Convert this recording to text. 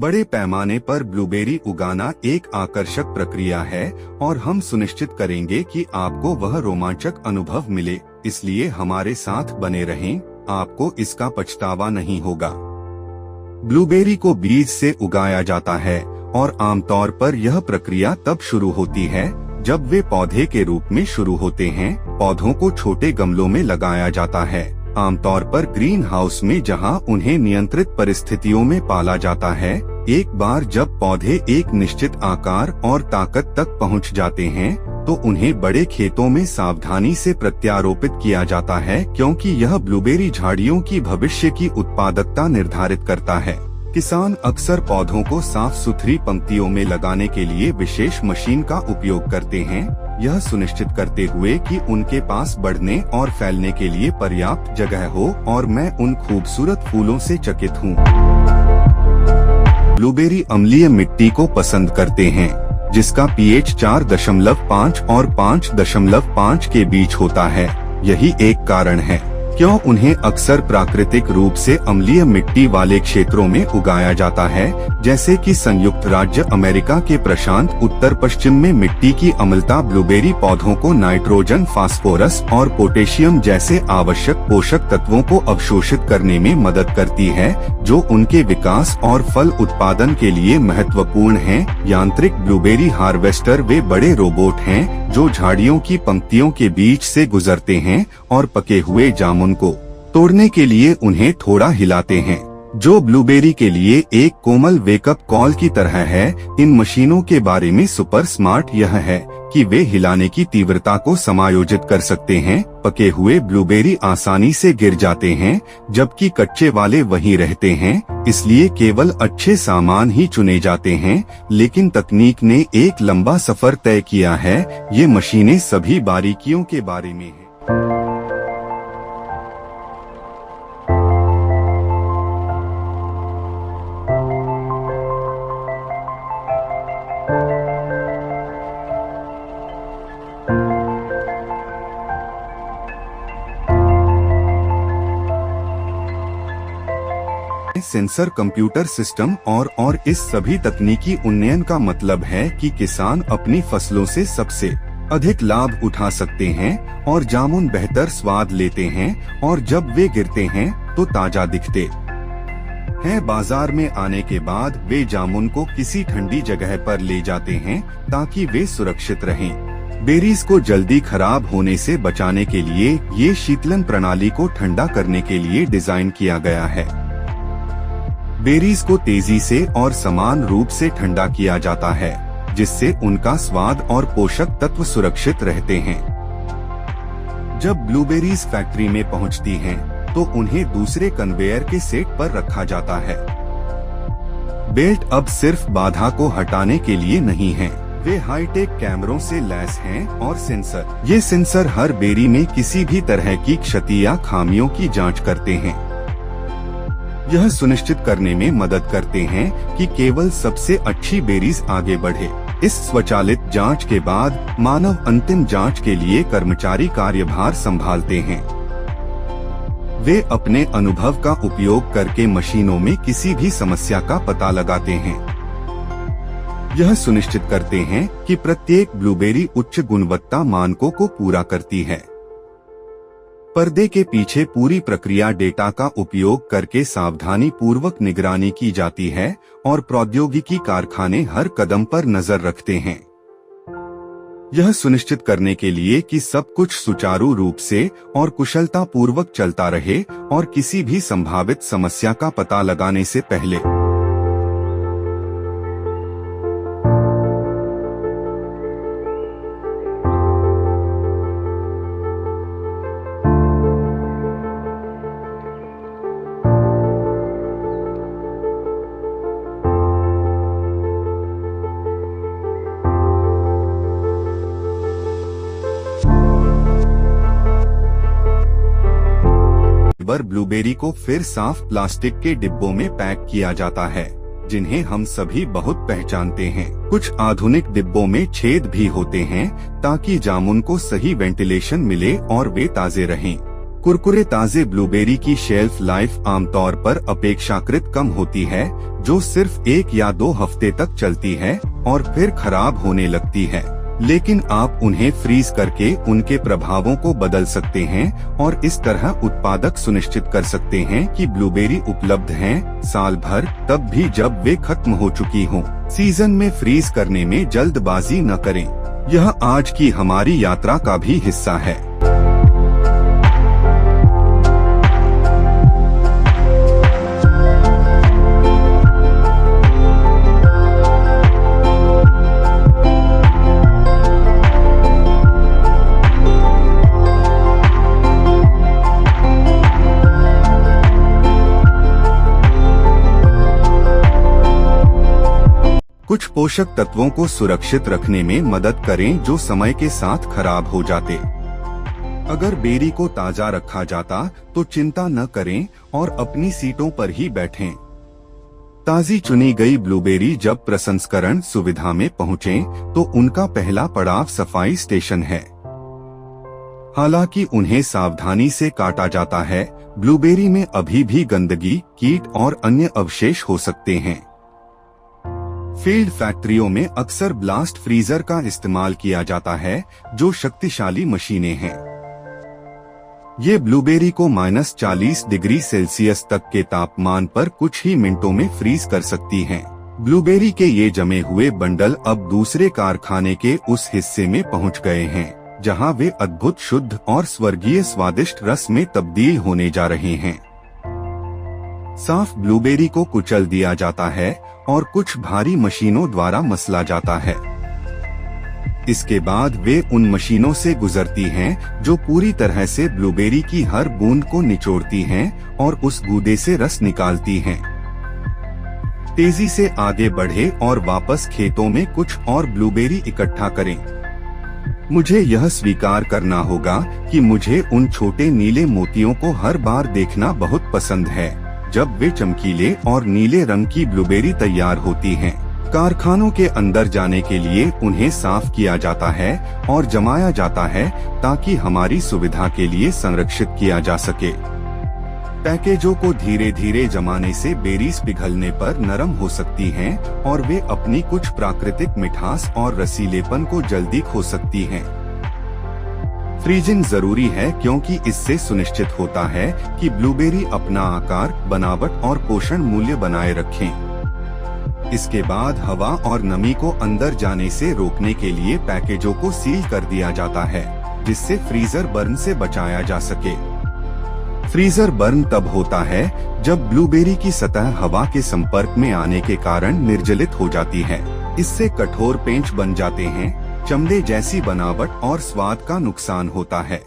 बड़े पैमाने पर ब्लूबेरी उगाना एक आकर्षक प्रक्रिया है और हम सुनिश्चित करेंगे कि आपको वह रोमांचक अनुभव मिले, इसलिए हमारे साथ बने रहें, आपको इसका पछतावा नहीं होगा। ब्लूबेरी को बीज से उगाया जाता है और आमतौर पर यह प्रक्रिया तब शुरू होती है जब वे पौधे के रूप में शुरू होते हैं। पौधों को छोटे गमलों में लगाया जाता है, आमतौर पर ग्रीन हाउस में, जहां उन्हें नियंत्रित परिस्थितियों में पाला जाता है। एक बार जब पौधे एक निश्चित आकार और ताकत तक पहुंच जाते हैं, तो उन्हें बड़े खेतों में सावधानी से प्रत्यारोपित किया जाता है, क्योंकि यह ब्लूबेरी झाड़ियों की भविष्य की उत्पादकता निर्धारित करता है। किसान अक्सर पौधों को साफ सुथरी पंक्तियों में लगाने के लिए विशेष मशीन का उपयोग करते हैं, यह सुनिश्चित करते हुए कि उनके पास बढ़ने और फैलने के लिए पर्याप्त जगह हो, और मैं उन खूबसूरत फूलों से चकित हूँ। ब्लूबेरी अम्लीय मिट्टी को पसंद करते हैं, जिसका pH 4.5 और 5.5 के बीच होता है। यही एक कारण है क्यों उन्हें अक्सर प्राकृतिक रूप से अम्लीय मिट्टी वाले क्षेत्रों में उगाया जाता है, जैसे कि संयुक्त राज्य अमेरिका के प्रशांत उत्तर पश्चिम में। मिट्टी की अम्लता ब्लूबेरी पौधों को नाइट्रोजन, फास्फोरस और पोटेशियम जैसे आवश्यक पोषक तत्वों को अवशोषित करने में मदद करती है, जो उनके विकास और फल उत्पादन के लिए महत्वपूर्ण हैं। यांत्रिक ब्लूबेरी हार्वेस्टर वे बड़े रोबोट हैं जो झाड़ियों की पंक्तियों के बीच से गुजरते हैं और पके हुए जामुन को तोड़ने के लिए उन्हें थोड़ा हिलाते हैं, जो ब्लूबेरी के लिए एक कोमल वेकअप कॉल की तरह है। इन मशीनों के बारे में सुपर स्मार्ट यह है कि वे हिलाने की तीव्रता को समायोजित कर सकते हैं। पके हुए ब्लूबेरी आसानी से गिर जाते हैं, जबकि कच्चे वाले वहीं रहते हैं, इसलिए केवल अच्छे सामान ही चुने जाते हैं। लेकिन तकनीक ने एक लंबा सफर तय किया है। ये मशीनें सभी बारीकियों के बारे में हैं। सेंसर, कंप्यूटर सिस्टम और इस सभी तकनीकी उन्नयन का मतलब है कि किसान अपनी फसलों से सबसे अधिक लाभ उठा सकते हैं और जामुन बेहतर स्वाद लेते हैं, और जब वे गिरते हैं तो ताजा दिखते हैं। बाजार में आने के बाद वे जामुन को किसी ठंडी जगह पर ले जाते हैं ताकि वे सुरक्षित रहें। बेरीज को जल्दी खराब होने से बचाने के लिए ये शीतलन प्रणाली को ठंडा करने के लिए डिजाइन किया गया है। बेरीज को तेजी से और समान रूप से ठंडा किया जाता है, जिससे उनका स्वाद और पोषक तत्व सुरक्षित रहते हैं। जब ब्लूबेरीज फैक्ट्री में पहुंचती हैं, तो उन्हें दूसरे कन्वेयर के सेट पर रखा जाता है। बेल्ट अब सिर्फ बाधा को हटाने के लिए नहीं है, वे हाईटेक कैमरों से लैस हैं और ये सेंसर हर बेरी में किसी भी तरह की क्षति या खामियों की जांच करते हैं। यह सुनिश्चित करने में मदद करते हैं कि केवल सबसे अच्छी बेरीज आगे बढ़े। इस स्वचालित जांच के बाद मानव अंतिम जांच के लिए कर्मचारी कार्यभार संभालते हैं। वे अपने अनुभव का उपयोग करके मशीनों में किसी भी समस्या का पता लगाते हैं। यह सुनिश्चित करते हैं कि प्रत्येक ब्लूबेरी उच्च गुणवत्ता मानकों को पूरा करती है। पर्दे के पीछे पूरी प्रक्रिया डेटा का उपयोग करके सावधानी पूर्वक निगरानी की जाती है और प्रौद्योगिकी कारखाने हर कदम पर नजर रखते हैं, यह सुनिश्चित करने के लिए कि सब कुछ सुचारू रूप से और कुशलता पूर्वक चलता रहे और किसी भी संभावित समस्या का पता लगाने से पहले। ब्लूबेरी को फिर साफ प्लास्टिक के डिब्बों में पैक किया जाता है, जिन्हें हम सभी बहुत पहचानते हैं। कुछ आधुनिक डिब्बों में छेद भी होते हैं ताकि जामुन को सही वेंटिलेशन मिले और वे ताजे रहें। कुरकुरे ताजे ब्लूबेरी की शेल्फ लाइफ आमतौर पर अपेक्षाकृत कम होती है, जो सिर्फ 1 या 2 हफ्ते तक चलती है और फिर खराब होने लगती है। लेकिन आप उन्हें फ्रीज करके उनके प्रभावों को बदल सकते हैं और इस तरह उत्पादक सुनिश्चित कर सकते हैं कि ब्लूबेरी उपलब्ध हैं साल भर, तब भी जब वे खत्म हो चुकी हों। सीजन में फ्रीज करने में जल्दबाजी न करें। यह आज की हमारी यात्रा का भी हिस्सा है। कुछ पोषक तत्वों को सुरक्षित रखने में मदद करें जो समय के साथ खराब हो जाते। अगर बेरी को ताजा रखा जाता तो चिंता न करें और अपनी सीटों पर ही बैठें। ताजी चुनी गई ब्लूबेरी जब प्रसंस्करण सुविधा में पहुँचें तो उनका पहला पड़ाव सफाई स्टेशन है। हालांकि उन्हें सावधानी से काटा जाता है, ब्लूबेरी में अभी भी गंदगी, कीट और अन्य अवशेष हो सकते हैं। फील्ड फैक्ट्रियों में अक्सर ब्लास्ट फ्रीजर का इस्तेमाल किया जाता है, जो शक्तिशाली मशीनें हैं। ये ब्लूबेरी को -40 डिग्री सेल्सियस तक के तापमान पर कुछ ही मिनटों में फ्रीज कर सकती हैं। ब्लूबेरी के ये जमे हुए बंडल अब दूसरे कारखाने के उस हिस्से में पहुंच गए हैं, जहां वे अद्भुत शुद्ध और स्वर्गीय स्वादिष्ट रस में तब्दील होने जा रहे हैं। साफ ब्लूबेरी को कुचल दिया जाता है और कुछ भारी मशीनों द्वारा मसला जाता है। इसके बाद वे उन मशीनों से गुजरती हैं जो पूरी तरह से ब्लूबेरी की हर बूंद को निचोड़ती हैं और उस गूदे से रस निकालती हैं। तेजी से आगे बढ़े और वापस खेतों में कुछ और ब्लूबेरी इकट्ठा करें। मुझे यह स्वीकार करना होगा कि मुझे उन छोटे नीले मोतियों को हर बार देखना बहुत पसंद है, जब वे चमकीले और नीले रंग की ब्लूबेरी तैयार होती हैं। कारखानों के अंदर जाने के लिए उन्हें साफ किया जाता है और जमाया जाता है ताकि हमारी सुविधा के लिए संरक्षित किया जा सके। पैकेजों को धीरे धीरे जमाने से बेरीज पिघलने पर नरम हो सकती हैं और वे अपनी कुछ प्राकृतिक मिठास और रसीलेपन को जल्दी खो सकती हैं। फ्रीजिंग जरूरी है क्योंकि इससे सुनिश्चित होता है कि ब्लूबेरी अपना आकार, बनावट और पोषण मूल्य बनाए रखें। इसके बाद हवा और नमी को अंदर जाने से रोकने के लिए पैकेजों को सील कर दिया जाता है, जिससे फ्रीजर बर्न से बचाया जा सके। फ्रीजर बर्न तब होता है जब ब्लूबेरी की सतह हवा के संपर्क में आने के कारण निर्जलित हो जाती है। इससे कठोर पेंच बन जाते हैं, चमड़े जैसी बनावट और स्वाद का नुकसान होता है।